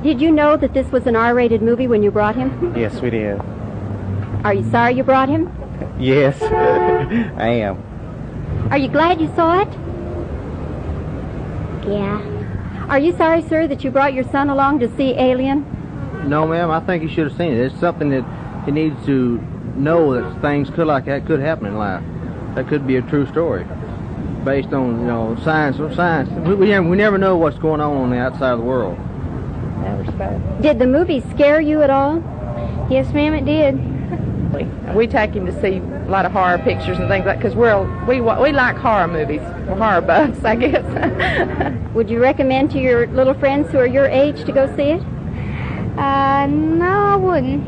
Did you know that this was an R-rated movie when you brought him? Yes, we did. Are you sorry you brought him? Yes, I am. Are you glad you saw it? Yeah. Are you sorry, sir, that you brought your son along to see Alien? No, ma'am, I think he should have seen it. It's something that he needs to know, that things like that could happen in life. That could be a true story, based on, you know, science. We never know what's going on the outside of the world. Did the movie scare you at all? Yes, ma'am, it did. We take him to see a lot of horror pictures and things like that, because we like horror movies. We're horror buffs, I guess. Would you recommend to your little friends who are your age to go see it? No, I wouldn't.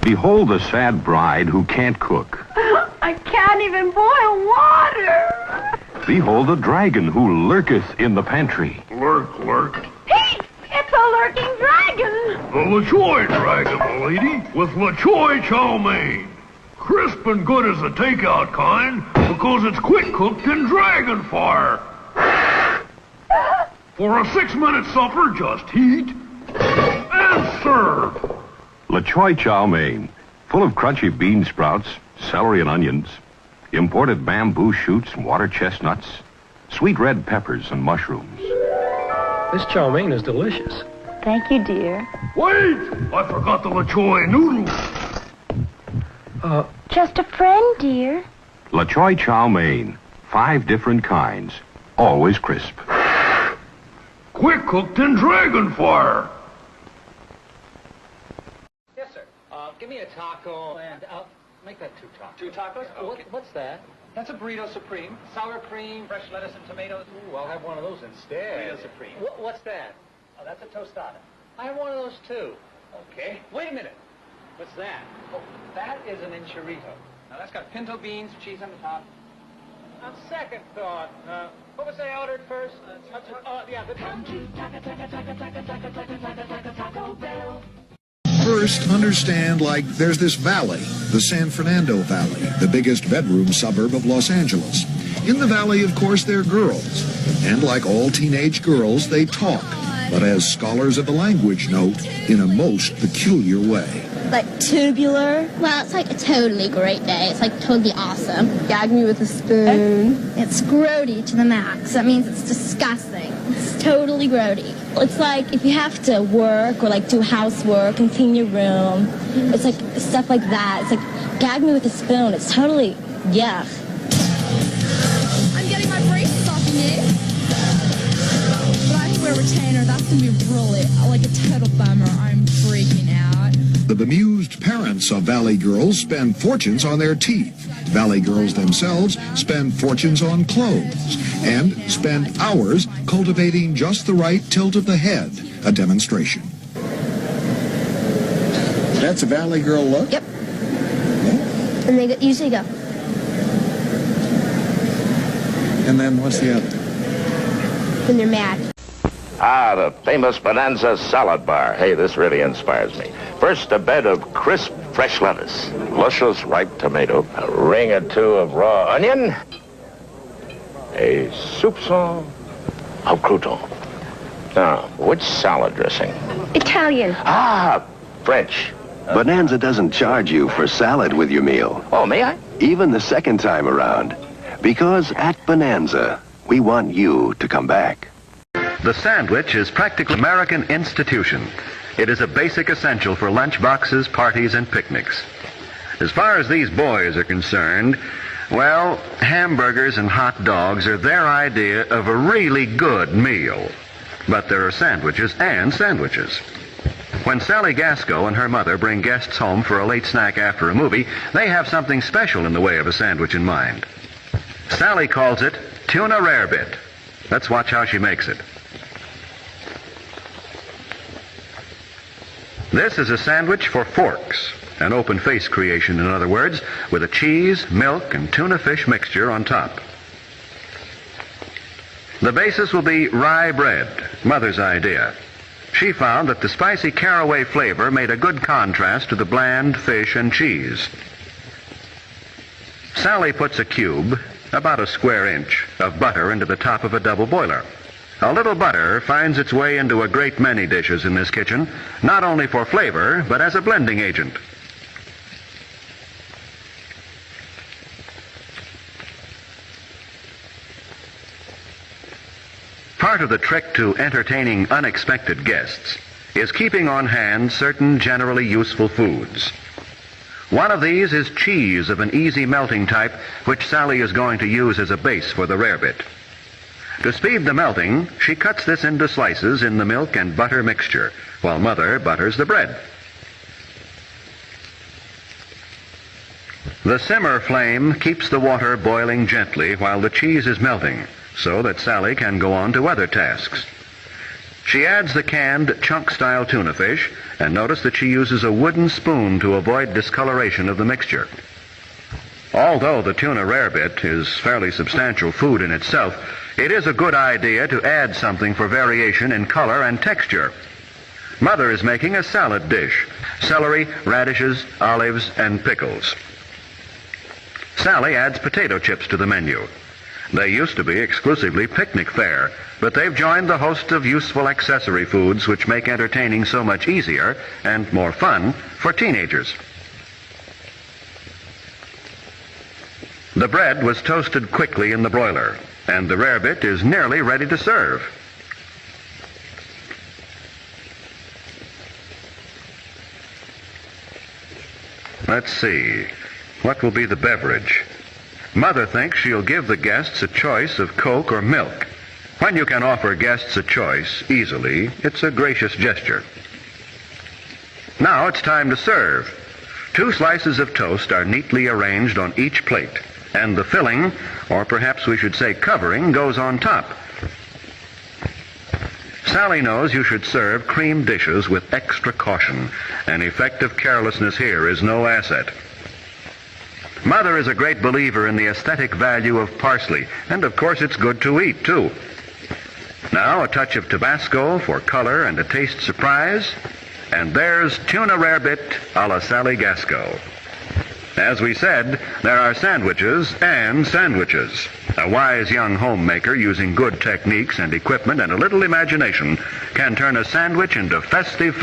Behold the sad bride who can't cook. I can't even boil water. Behold the dragon who lurketh in the pantry. Lurk. Hey, it's a lurking dragon. The La Choy dragon, my lady, with La Choy chow mein. Crisp and good as the takeout kind, because it's quick cooked in dragon fire. For a 6-minute supper, just heat and serve. La Choy chow mein, full of crunchy bean sprouts, celery and onions, imported bamboo shoots and water chestnuts, sweet red peppers and mushrooms. This chow mein is delicious. Thank you, dear. Wait! I forgot the La Choy noodle. Just a friend, dear. La Choy chow mein, 5 different kinds, always crisp. Quick cooked in dragon fire. Yes, sir. Give me a taco and make that 2 tacos. 2 tacos? Okay. What's that? That's a burrito supreme. Sour cream, fresh lettuce and tomatoes. Ooh, I'll have one of those instead. Burrito supreme. What's that? Oh, that's a tostada. I have one of those too. Okay. Wait a minute. What's that? Oh, that is an enchilito. Now that's got pinto beans, cheese on the top. On second thought, what was I ordered first? Yeah, the Taco Bell. First, understand, like, there's this valley, the San Fernando Valley, the biggest bedroom suburb of Los Angeles. In the valley, of course, they're girls. And like all teenage girls, they talk. But as scholars of the language note, in a most peculiar way. Like tubular. Well, it's like a totally great day. It's like totally awesome. Gag me with a spoon. It's grody to the max. That means it's disgusting. It's totally grody. It's like if you have to work or like do housework and clean your room. It's like stuff like that. It's like gag me with a spoon. It's totally yuck. I'm getting my braces off me. But I have to wear a retainer. That's going to be really like a total bummer. I'm freaking out. The bemused parents of Valley girls spend fortunes on their teeth. Valley girls themselves spend fortunes on clothes and spend hours cultivating just the right tilt of the head, a demonstration. That's a Valley girl look? Yep. Yeah. And they usually go. And then what's the other? When they're mad. Ah, the famous Bonanza salad bar. Hey, this really inspires me. First, a bed of crisp, fresh lettuce, luscious, ripe tomato, a ring or 2 of raw onion, a soupçon of crouton. Now, which salad dressing? Italian. Ah, French. Bonanza doesn't charge you for salad with your meal. Oh, may I? Even the second time around. Because at Bonanza, we want you to come back. The sandwich is practically an American institution. It is a basic essential for lunch boxes, parties, and picnics. As far as these boys are concerned, well, hamburgers and hot dogs are their idea of a really good meal. But there are sandwiches and sandwiches. When Sally Gasco and her mother bring guests home for a late snack after a movie, they have something special in the way of a sandwich in mind. Sally calls it tuna rarebit. Let's watch how she makes it. This is a sandwich for forks, an open-face creation, in other words, with a cheese, milk, and tuna fish mixture on top. The basis will be rye bread, Mother's idea. She found that the spicy caraway flavor made a good contrast to the bland fish and cheese. Sally puts a cube, about a square inch, of butter into the top of a double boiler. A little butter finds its way into a great many dishes in this kitchen, not only for flavor, but as a blending agent. Part of the trick to entertaining unexpected guests is keeping on hand certain generally useful foods. One of these is cheese of an easy melting type, which Sally is going to use as a base for the rarebit. To speed the melting, she cuts this into slices in the milk and butter mixture, while Mother butters the bread. The simmer flame keeps the water boiling gently while the cheese is melting, so that Sally can go on to other tasks. She adds the canned chunk-style tuna fish, and notice that she uses a wooden spoon to avoid discoloration of the mixture. Although the tuna rarebit is fairly substantial food in itself, it is a good idea to add something for variation in color and texture. Mother is making a salad dish: celery, radishes, olives, and pickles. Sally adds potato chips to the menu. They used to be exclusively picnic fare, but they've joined the host of useful accessory foods which make entertaining so much easier and more fun for teenagers. The bread was toasted quickly in the broiler, and the rarebit is nearly ready to serve. Let's see, what will be the beverage? Mother thinks she'll give the guests a choice of Coke or milk. When you can offer guests a choice easily, it's a gracious gesture. Now it's time to serve. 2 slices of toast are neatly arranged on each plate, and the filling, or perhaps we should say covering, goes on top. Sally knows you should serve cream dishes with extra caution, and effective carelessness here is no asset. Mother is a great believer in the aesthetic value of parsley, and of course it's good to eat, too. Now a touch of Tabasco for color and a taste surprise, and there's tuna rarebit a la Sally Gasco. As we said, there are sandwiches and sandwiches. A wise young homemaker using good techniques and equipment and a little imagination can turn a sandwich into festive